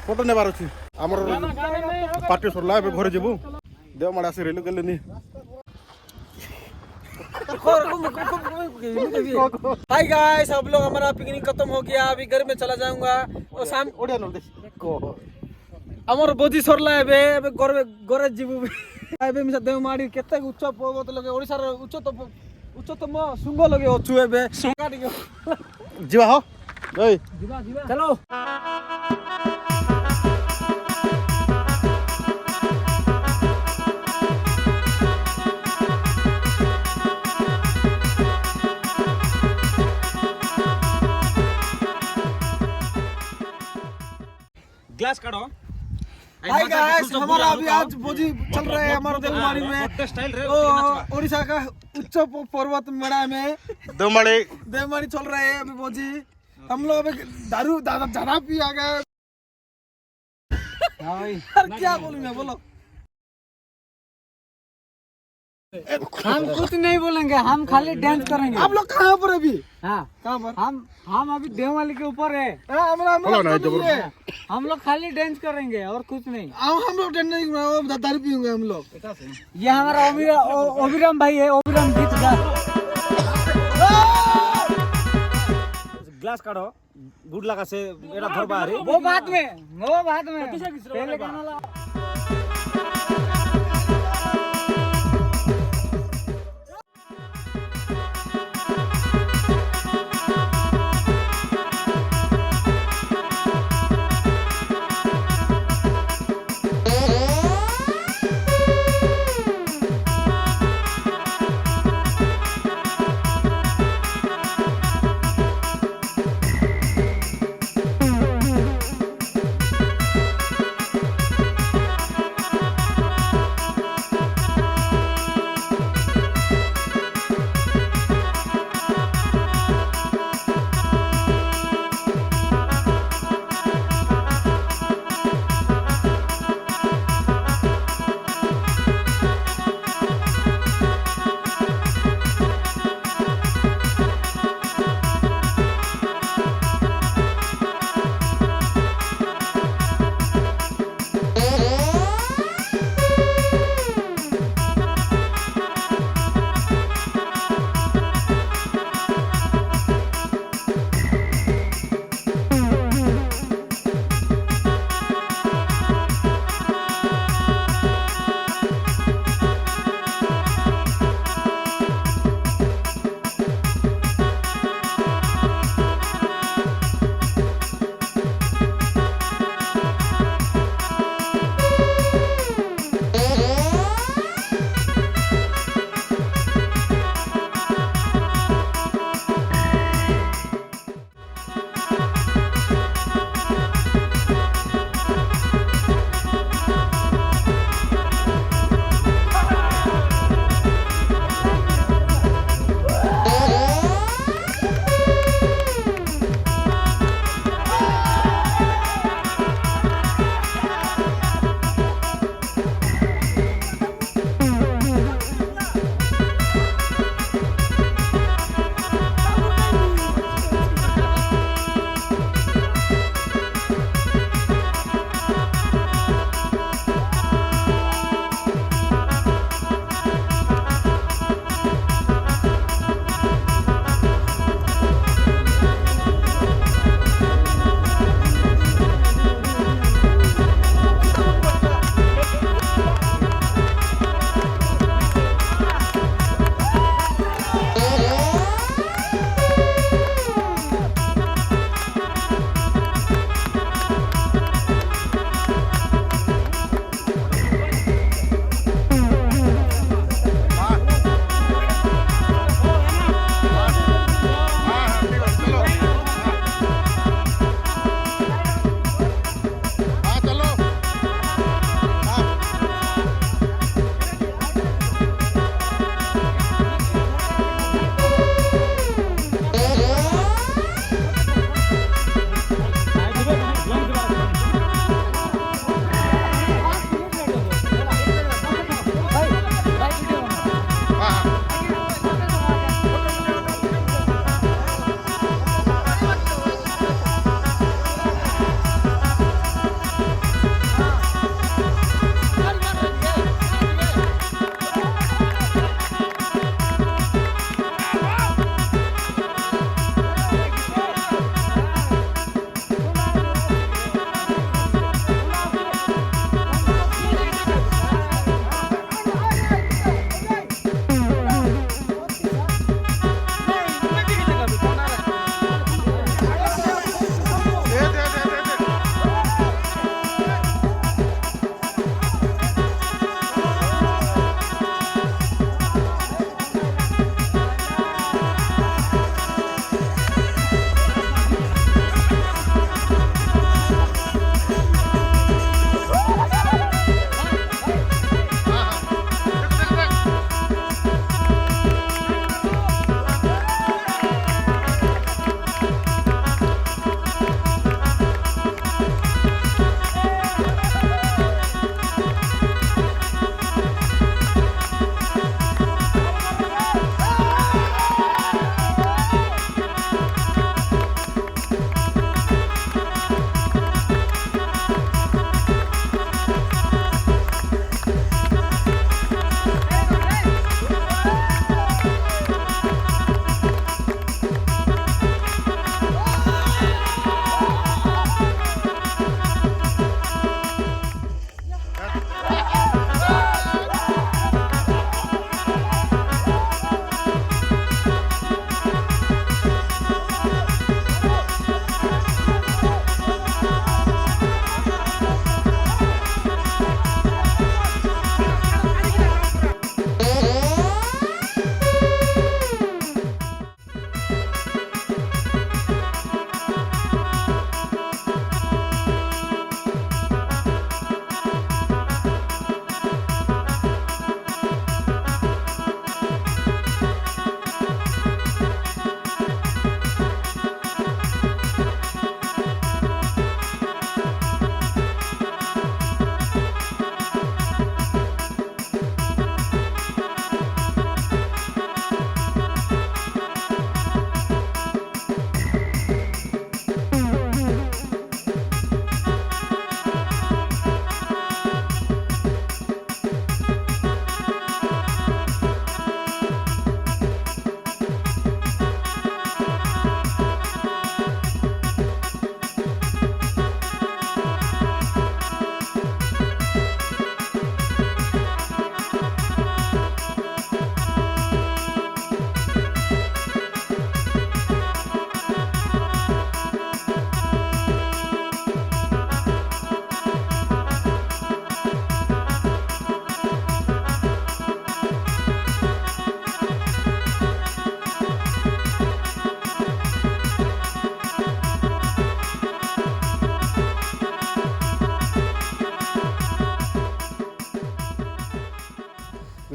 Photo নেবার ଅଛି ଆମର ପାର୍ଟି ସରିଲା ଏବେ ଘରେ ଯିବୁ ଦେଓମାଳି ଆସି ରେଲୁ ଗଲେନି हाय गाइस सब लोग हमारा पिकनिक खत्म हो गया अभी घर में चला जाऊंगा और शाम ओडिया न हमर बोजी सरला एबे एबे घरे जीवु एबे मिसा देवमाड़ी केते उच्च पर्वत लगे ओडिसा रो उच्चतम शृंग लगे अछु एबे काटी ଯିବା ହଁ ଏଇ चलो ग्लास काढ़ो हाय गाइस हमारा अभी आज भोजी चल रहा है हमारे देवमाड़ी में स्टाइल रे ओडिशा का उच्च पर्वत मेला में देवमाड़ी चल रहा है अभी भोजी हम लोग अभी दारू ज्यादा पी आ गए क्या बोलूं मैं बोलो हम कुछ नहीं बोलेंगे हम खाली डांस करेंगे आप लोग कहाँ पर अभी हाँ कहाँ पर हम अभी देवमाली के ऊपर है हम लोग खाली डांस करेंगे और कुछ नहीं लोग नहीं दारू पियेंगे हम लोग ये हमारा ओबिराम भाई है ओबिराम गीत गा ग्लास काढ़ो गुड लगा से एड़ा धरबा रे वो बात में पहले गाना ला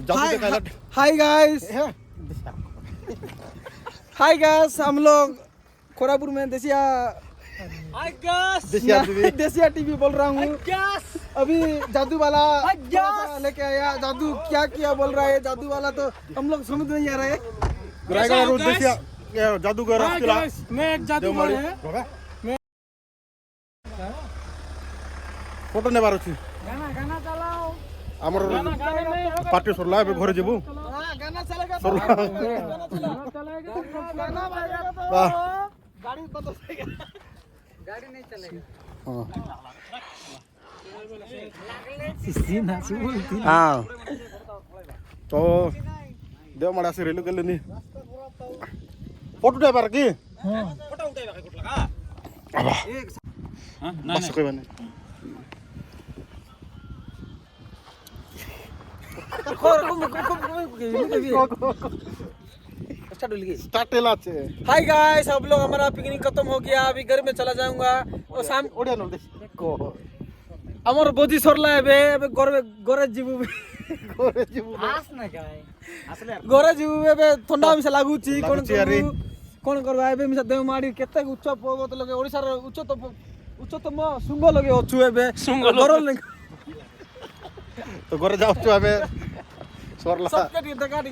जादू दिखाया हाय गाइस हाय गाइस हम लोग खोरापुर में देसिया देसिया टीवी बोल रहा हूँ अभी जादू वाला लेके आया जादू क्या किया बोल रहा है जादू वाला तो हम लोग समझ नहीं आ रहे रायगढ़ रोड देसिया जादूगर असला मैं एक जादूगर है फोटो नेबार अछि गाना गाना चलाओ हमर पार्टी सरला एबे घरे जेबू गाना चलेगा सरला गाना बजेगा तो वाह गाड़ी बंद हो जाएगा गाड़ी नहीं चलेगा हां तो देव माडा से रेलू गेले नी फोटो नेबार की फोटो उठाइबा के गुटला हां बस कोई बने स्टार्ट ला छे हाय गाइस सब लोग हमारा पिकनिक खत्म हो गया अभी घर में चला जाऊंगा और शाम ओडिया न देख को हमर बोजी सरला एबे एबे घरे जीवु घरे जेबू आस ना गाय घरे जीवु एबे ठंडा मिसा लागुची कोन लाଗୁଛି ଆରେ। कोन करबा एबे मिसा देव माडी केते उच्च पर्वत लगे ओडिसा र उच्चतम शृंग लगे अछु एबे घर तो घरे जाऊ छु एबे सरला सबके टी देखा टी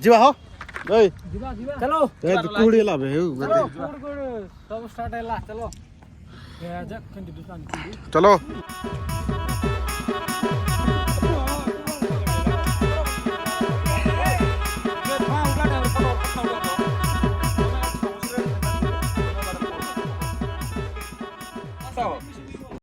जीवा हो ओए जीवा जीवा चलो ए कुड़ी लाबे गुड सब स्टार्ट है ला चलो ये जा कंटिन्यू चलो